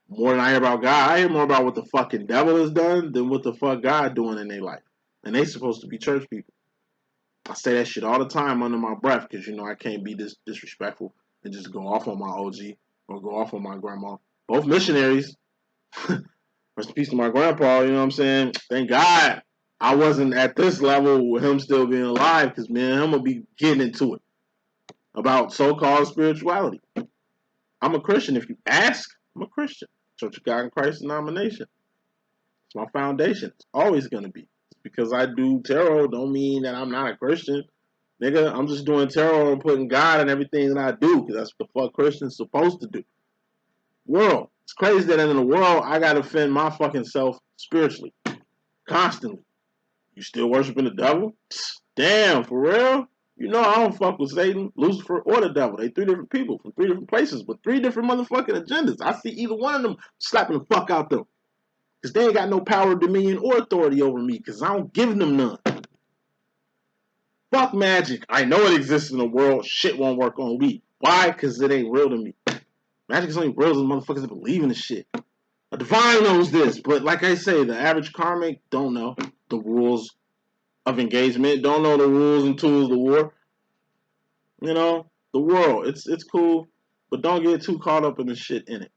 more than I hear about God. I hear more about what the fucking devil has done than what the fuck God doing in their life. And they supposed to be church people. I say that shit all the time under my breath because, you know, I can't be this disrespectful and just go off on my OG or go off on my grandma. Both missionaries. Rest in peace to my grandpa, you know what I'm saying? Thank God I wasn't at this level with him still being alive because, man, I'm going to be getting into it about so-called spirituality. I'm a Christian. If you ask, I'm a Christian. Church of God in Christ denomination. It's my foundation. It's always going to be. Because I do tarot don't mean that I'm not a Christian. Nigga, I'm just doing tarot and putting God in everything that I do, because that's what the fuck Christians supposed to do. World. It's crazy that in the world, I gotta defend my fucking self spiritually. Constantly. You still worshiping the devil? Damn, for real? You know I don't fuck with Satan, Lucifer, or the devil. They 3 different people from 3 different places with 3 different motherfucking agendas. I see either one of them slapping the fuck out them. Because they ain't got no power, dominion, or authority over me, because I don't give them none. Fuck magic. I know it exists in the world. Shit won't work on me. Why? Because it ain't real to me. Magic is only real to the motherfuckers that believe in the shit. A divine knows this, but like I say, the average karmic don't know the rules of engagement, don't know the rules and tools of the war. You know, the world, it's cool, but don't get too caught up in the shit in it.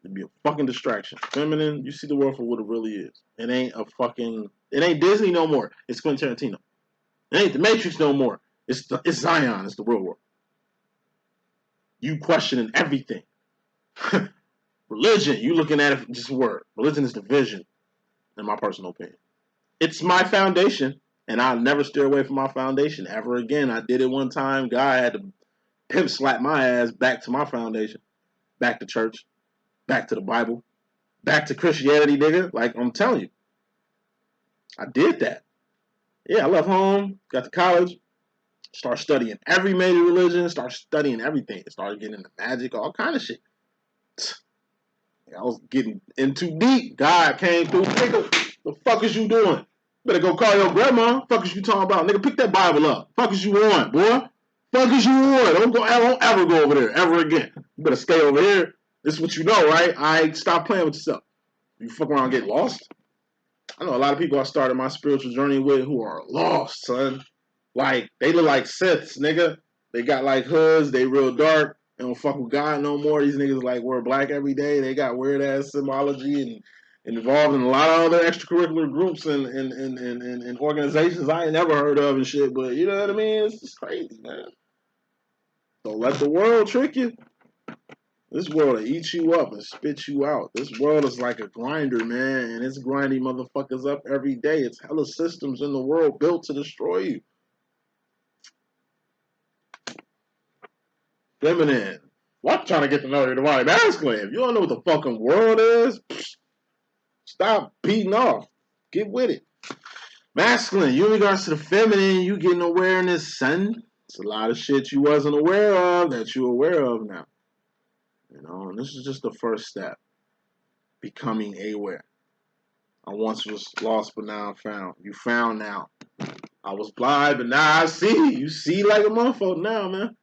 It'd be a fucking distraction. Feminine, you see the world for what it really is. It ain't Disney no more. It's Quentin Tarantino. It ain't the Matrix no more. It's Zion. It's the real world. You questioning everything. Religion, you looking at it just a word. Religion is division, in my personal opinion. It's my foundation, and I'll never steer away from my foundation ever again. I did it one time. God had to pimp slap my ass back to my foundation. Back to church. Back to the Bible. Back to Christianity, nigga. Like, I'm telling you. I did that. Yeah, I left home, got to college, start studying every major religion, start studying everything. Started getting into magic, all kind of shit. I was getting in too deep. God came through. Nigga, the fuck is you doing? Better go call your grandma. Fuck is you talking about? Nigga, pick that Bible up. Fuck is you on, boy? Fuck is you on? Don't ever go over there ever again. You better stay over here. This is what you know, right? Stop playing with yourself. You fuck around and get lost. I know a lot of people I started my spiritual journey with who are lost, son. Like, they look like Siths, nigga. They got like hoods, they real dark. They don't fuck with God no more. These niggas like wear black every day. They got weird ass symbology and involved in a lot of other extracurricular groups and organizations I ain't never heard of and shit. But you know what I mean? It's just crazy, man. Don't let the world trick you. This world will eat you up and spit you out. This world is like a grinder, man, and it's grinding motherfuckers up every day. It's hella systems in the world built to destroy you. Feminine. What? Trying to get to know your divine masculine. If you don't know what the fucking world is, stop beating off. Get with it. Masculine. You in regards to the feminine, you getting awareness, son. It's a lot of shit you wasn't aware of that you're aware of now. You know, and this is just the first step. Becoming aware. I once was lost, but now I'm found. You found now. I was blind, but now I see. You see like a motherfucker now, man.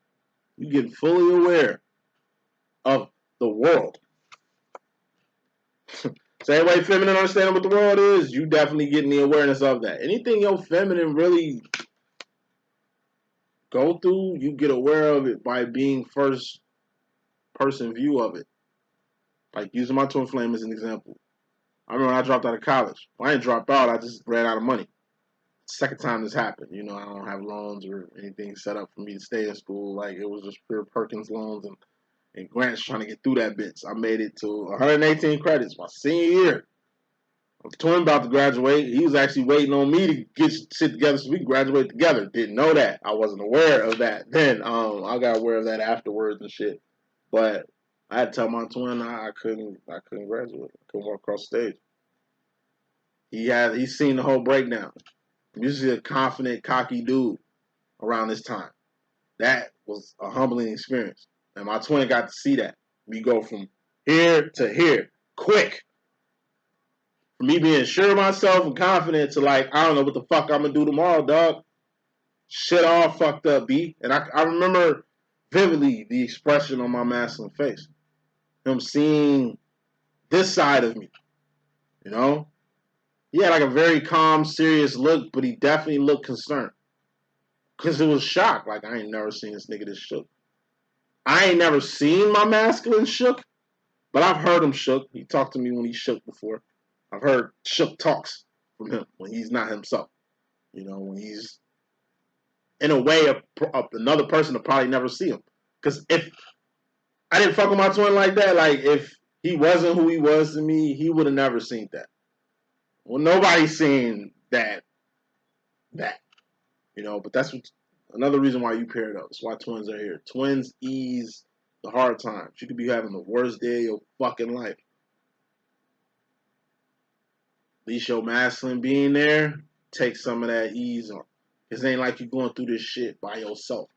You get fully aware of the world. Same way feminine understanding what the world is, you definitely getting the awareness of that. Anything your feminine really go through, you get aware of it by being first person view of it. Like using my twin flame as an example. I remember when I dropped out of college. Well, I didn't drop out, I just ran out of money. Second time this happened. You know, I don't have loans or anything set up for me to stay in school. Like, it was just pure Perkins loans and grants trying to get through that bitch. I made it to 118 credits my senior year. I'm twin about to graduate. He was actually waiting on me to get shit together so we can graduate together. Didn't know that. I wasn't aware of that then. I got aware of that afterwards and shit. But I had to tell my twin I couldn't graduate. I couldn't walk across the stage. He's seen the whole breakdown. I'm usually a confident, cocky dude around this time. That was a humbling experience. And my twin got to see that. We go from here to here, quick. From me being sure of myself and confident to like, I don't know what the fuck I'm going to do tomorrow, dog. Shit all fucked up, B. And I remember vividly the expression on my masculine face. Him seeing this side of me, you know? He had like a very calm, serious look, but he definitely looked concerned. Because it was shock. Like, I ain't never seen this nigga this shook. I ain't never seen my masculine shook, but I've heard him shook. He talked to me when he shook before. I've heard shook talks from him when he's not himself. You know, when he's in a way of another person to probably never see him. Because if I didn't fuck with my twin like that, like if he wasn't who he was to me, he would have never seen that. Well, nobody's seen that. You You know, but that's what, another reason why you paired up. That's why twins are here. Twins ease the hard times. You could be having the worst day of your fucking life. At least your masculine being there takes some of that ease on. It ain't like you going through this shit by yourself.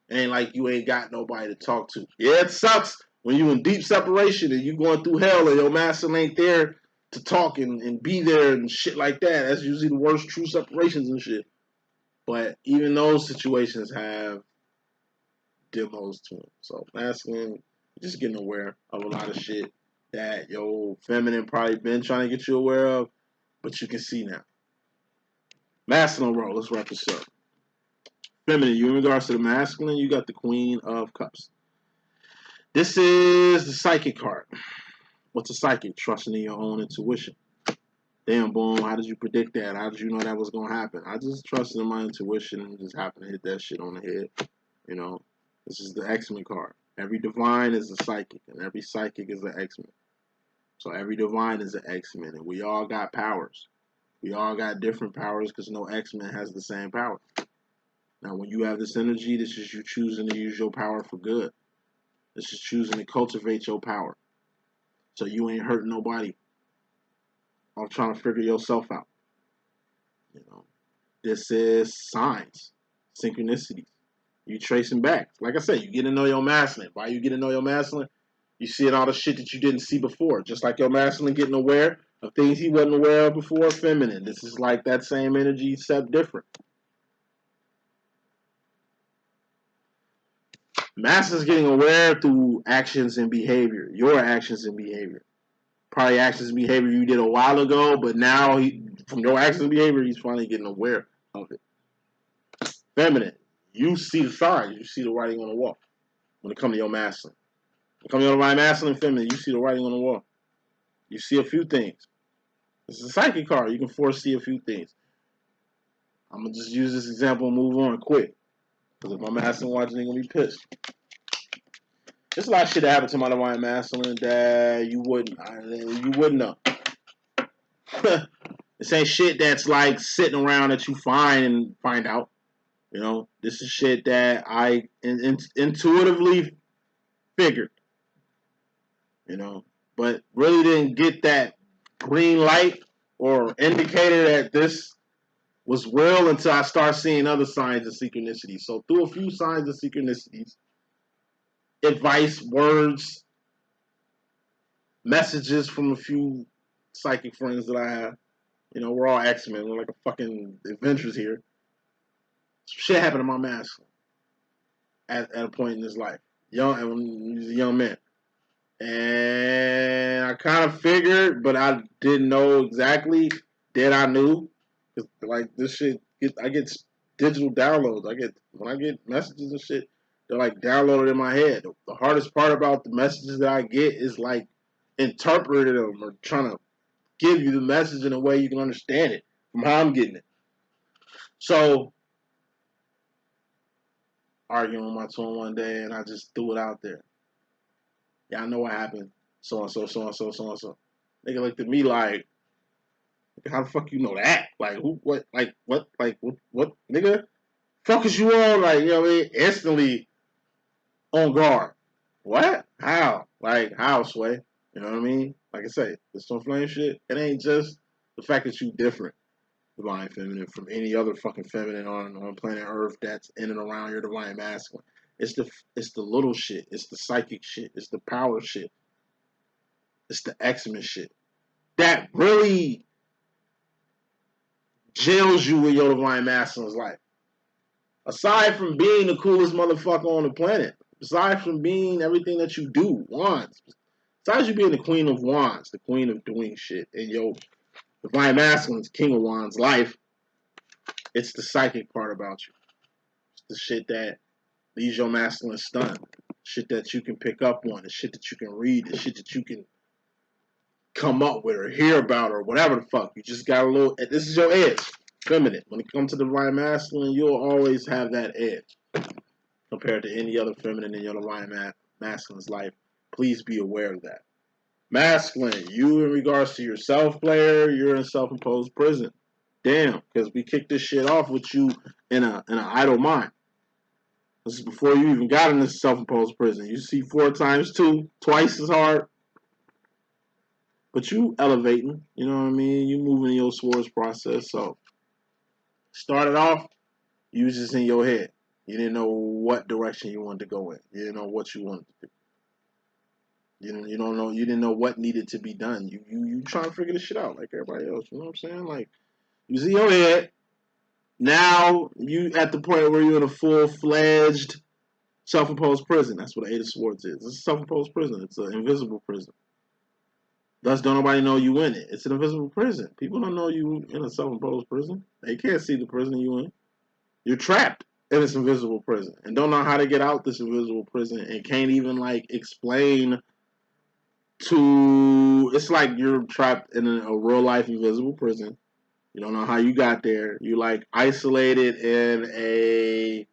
It ain't like you ain't got nobody to talk to. Yeah, it sucks when you in deep separation and you going through hell and your masculine ain't there to talk and be there and shit like that. That's usually the worst true separations and shit. But even those situations have demos to them. So masculine, just getting aware of a lot of shit that your feminine probably been trying to get you aware of, but you can see now. Masculine role, let's wrap this up. Feminine, you in regards to the masculine, you got the Queen of Cups. This is the psychic card. What's a psychic? Trusting in your own intuition. Damn, Boom, how did you predict that? How did you know that was going to happen? I just trusted in my intuition and just happened to hit that shit on the head. You know, this is the X-Men card. Every divine is a psychic, and every psychic is an X-Men. So every divine is an X-Men, and we all got powers. We all got different powers because no X-Men has the same power. Now, when you have this energy, this is you choosing to use your power for good. This is choosing to cultivate your power. So you ain't hurting nobody off trying to figure yourself out. You know, this is signs, synchronicities. You tracing back. Like I said, you get to know your masculine. Why you get to know your masculine? You seeing all the shit that you didn't see before. Just like your masculine getting aware of things he wasn't aware of before. Feminine. This is like that same energy, except different. Masculine's getting aware through actions and behavior. Your actions and behavior. Probably actions and behavior you did a while ago, but now from your actions and behavior, he's finally getting aware of it. Feminine. You see the signs. You see the writing on the wall when it comes to your masculine. When it comes to your masculine and feminine, you see the writing on the wall. You see a few things. This is a psychic card. You can foresee a few things. I'm going to just use this example and move on quick. Because if my masculine watching, they're going to be pissed. There's a lot of shit that happened to my divine masculine that you wouldn't know. This ain't shit that's like sitting around that you find out. You know, this is shit that I intuitively figured. You know, but really didn't get that green light or indicator that this was real until I start seeing other signs of synchronicity. So through a few signs of synchronicities, advice, words, messages from a few psychic friends that I have. You know, we're all X-Men. We're like a fucking adventures here. Shit happened to my masculine at a point in his life. And when he was a young man. And I kind of figured, but I didn't know exactly that I knew. Like this shit, I get digital downloads. When I get messages and shit, they're like downloaded in my head. The hardest part about the messages that I get is like interpreting them or trying to give you the message in a way you can understand it from how I'm getting it. So, arguing with my twin one day, and I just threw it out there. Yeah, I know what happened. So and so, so and so, so and so. Nigga looked at me like, how the fuck you know that? Like, who, what, nigga? Fuck is you on? Like, you know what I mean? Instantly on guard. What? How? Like, how, Sway? You know what I mean? Like I say, this twin flame shit, it ain't just the fact that you different, divine feminine, from any other fucking feminine on planet Earth that's in and around your divine masculine. It's the little shit. It's the psychic shit. It's the power shit. It's the X-Men shit. That really jails you with your divine masculine's life. Aside from being the coolest motherfucker on the planet, aside from being everything that you do, wands, besides you being the queen of wands, the queen of doing shit, and your divine masculine's king of wands life, it's the psychic part about you. It's the shit that leaves your masculine stunned. Shit that you can pick up on, the shit that you can read, the shit that you can come up with or hear about or whatever the fuck. You just got a little, this is your edge. Feminine. When it comes to the divine masculine, you'll always have that edge compared to any other feminine in your divine masculine's life. Please be aware of that. Masculine, you in regards to yourself, player, you're in self-imposed prison. damn, because we kicked this shit off with you in an idle mind. This is before you even got in this self-imposed prison. You see 4 times 2, twice as hard. But you elevating, you know what I mean? You moving in your swords process. So started off, you was just in your head. You didn't know what direction you wanted to go in. You didn't know what you wanted to do. You don't know. You didn't know what needed to be done. You trying to figure this shit out like everybody else. You know what I'm saying? Like you see your head. Now you at the point where you're in a full-fledged self-imposed prison. That's what the 8 of Swords is. It's a self-imposed prison. It's an invisible prison. Thus, don't nobody know you in it. It's an invisible prison. People don't know you in a self-imposed prison. They can't see the prison you in. You're trapped in this invisible prison and don't know how to get out this invisible prison and can't even like explain to. It's like you're trapped in a real life invisible prison. You don't know how you got there. You're like isolated in a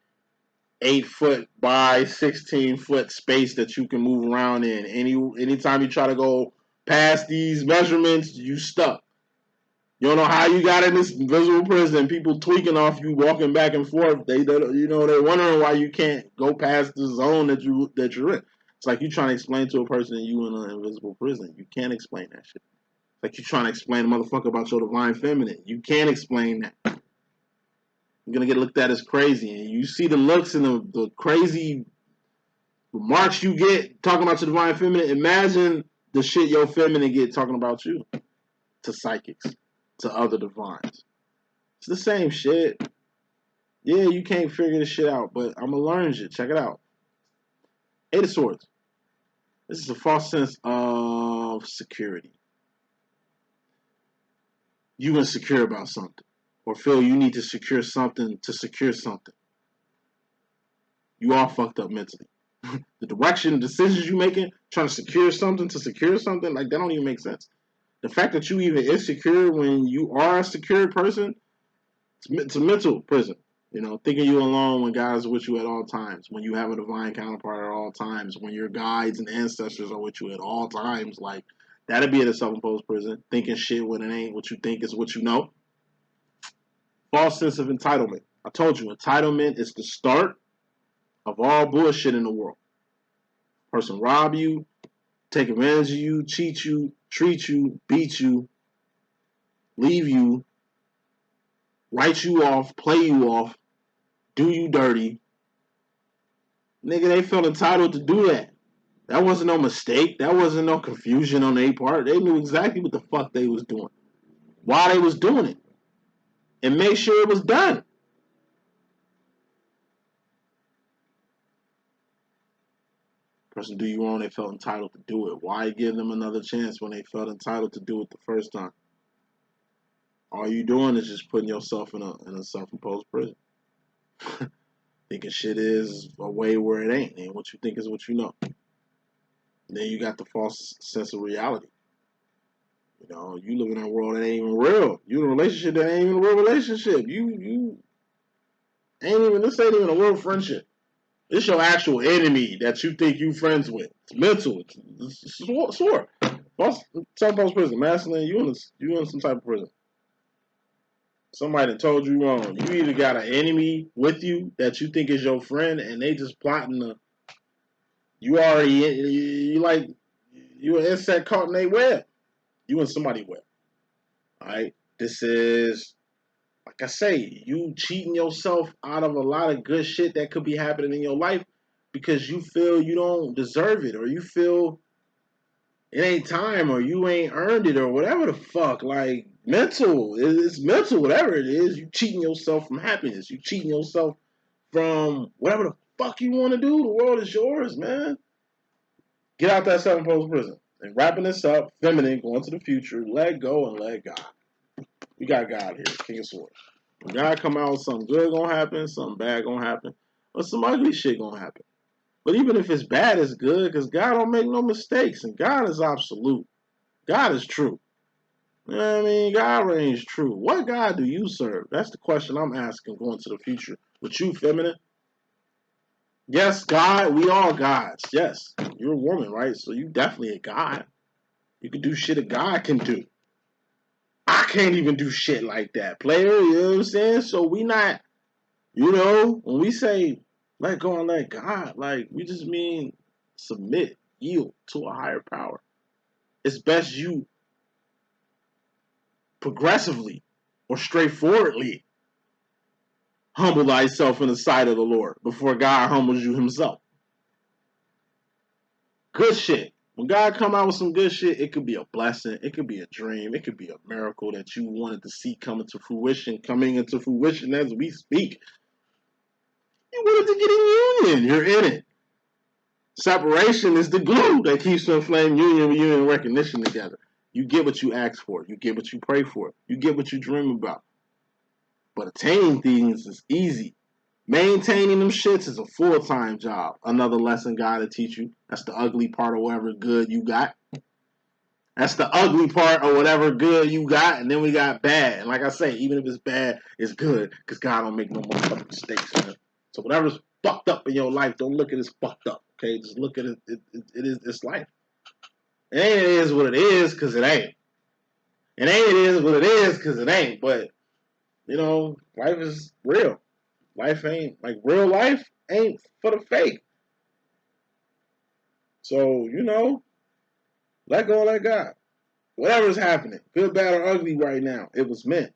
8-foot by 16-foot space that you can move around in. Anytime you try to go past these measurements, you stuck. You don't know how you got in this invisible prison. People tweaking off you, walking back and forth. They're wondering why you can't go past the zone that you're in. It's like you trying to explain to a person that you in an invisible prison. You can't explain that shit. It's like you trying to explain to a motherfucker about your divine feminine. You can't explain that. You're gonna get looked at as crazy, and you see the looks and the crazy remarks you get talking about your divine feminine. Imagine the shit your feminine get talking about you to psychics, to other divines. It's the same shit. Yeah, you can't figure this shit out, but I'm gonna learn shit. Check it out. 8 of Swords. This is a false sense of security. You insecure about something, or feel you need to secure something to secure something. You all fucked up mentally. The direction, decisions you making, trying to secure something to secure something, like that don't even make sense. The fact that you even insecure when you are a secured person, it's a mental prison. You know, thinking you alone when God is with you at all times, when you have a divine counterpart at all times, when your guides and ancestors are with you at all times, like that'd be in a self-imposed prison. Thinking shit when it ain't what you think is what you know. False sense of entitlement. I told you, entitlement is the start of all bullshit in the world. Person rob you, take advantage of you, cheat you, treat you, beat you, leave you, write you off, play you off, do you dirty. Nigga, they felt entitled to do that. That wasn't no mistake. That wasn't no confusion on their part. They knew exactly what the fuck they was doing, why they was doing it, and make sure it was done. Person do you wrong, they felt entitled to do it. Why give them another chance when they felt entitled to do it the first time? All you doing is just putting yourself in a self-imposed prison. Thinking shit is a way where it ain't, and what you think is what you know. And then you got the false sense of reality. You know, you live in a world that ain't even real. You in a relationship that ain't even a real relationship. You ain't even, this ain't even a real friendship. It's your actual enemy that you think you friends with. It's mental. It's sore. False self-imposed prison. Masculine, you in some type of prison. Somebody told you wrong. You either got an enemy with you that you think is your friend, and they just plotting to. You already you an insect caught in a web. You in somebody's web. All right. This is, like I say, you cheating yourself out of a lot of good shit that could be happening in your life because you feel you don't deserve it, or you feel it ain't time, or you ain't earned it, or whatever the fuck. Like mental, it's mental, whatever it is. You cheating yourself from happiness. You cheating yourself from whatever the fuck you want to do. The world is yours, man. Get out that self-imposed prison. And wrapping this up, feminine, going to the future, let go and let God. We got God here, King of Swords. When God come out, something good gonna happen, something bad gonna happen, or some ugly shit gonna happen. But even if it's bad, it's good, because God don't make no mistakes, and God is absolute. God is true. You know what I mean? God reigns true. What God do you serve? That's the question I'm asking going to the future. With you, feminine? Yes, God, we all gods. Yes, you're a woman, right? So you definitely a God. You can do shit a God can do. I can't even do shit like that, player. You know what I'm saying? So we not, when we say let go and let God, like we just mean submit, yield to a higher power. It's best you progressively or straightforwardly humble thyself in the sight of the Lord before God humbles you himself. Good shit. When God come out with some good shit, it could be a blessing, it could be a dream, it could be a miracle that you wanted to see coming into fruition as we speak. You wanted to get in union, you're in it. Separation is the glue that keeps the flame union and recognition together. You get what you ask for, you get what you pray for, you get what you dream about. But attaining things is easy. Maintaining them shits is a full-time job. Another lesson God will teach you. That's the ugly part of whatever good you got. That's the ugly part of whatever good you got. And then we got bad. And like I say, even if it's bad, it's good. Because God don't make no motherfucking mistakes, man. So whatever's fucked up in your life, don't look at it as fucked up. Okay? Just look at it. It's life. It ain't it is what it is because it ain't. It ain't it is what it is because it ain't. But, life is real. Life ain't, like, real life ain't for the fake. So, let go, let God. Whatever's happening, good, bad, or ugly right now, it was meant.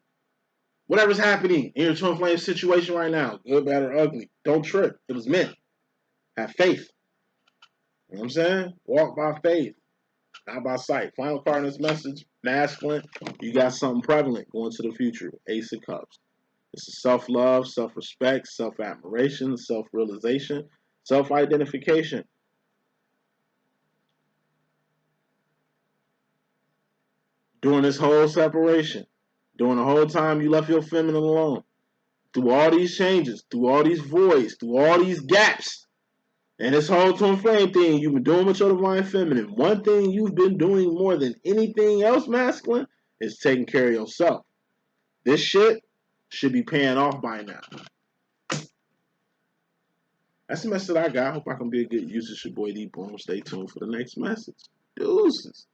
Whatever's happening in your twin flame situation right now, good, bad, or ugly, don't trip. It was meant. Have faith. You know what I'm saying? Walk by faith, not by sight. Final card in this message, masculine, you got something prevalent going to the future. Ace of Cups. This is self-love, self-respect, self-admiration, self-realization, self-identification. During this whole separation, during the whole time you left your feminine alone, through all these changes, through all these voids, through all these gaps, and this whole twin flame thing you've been doing with your divine feminine, one thing you've been doing more than anything else, masculine, is taking care of yourself. This shit should be paying off by now. That's the message that I got. I hope I can be a good user. It's your boy D.Boom. Stay tuned for the next message. Deuces.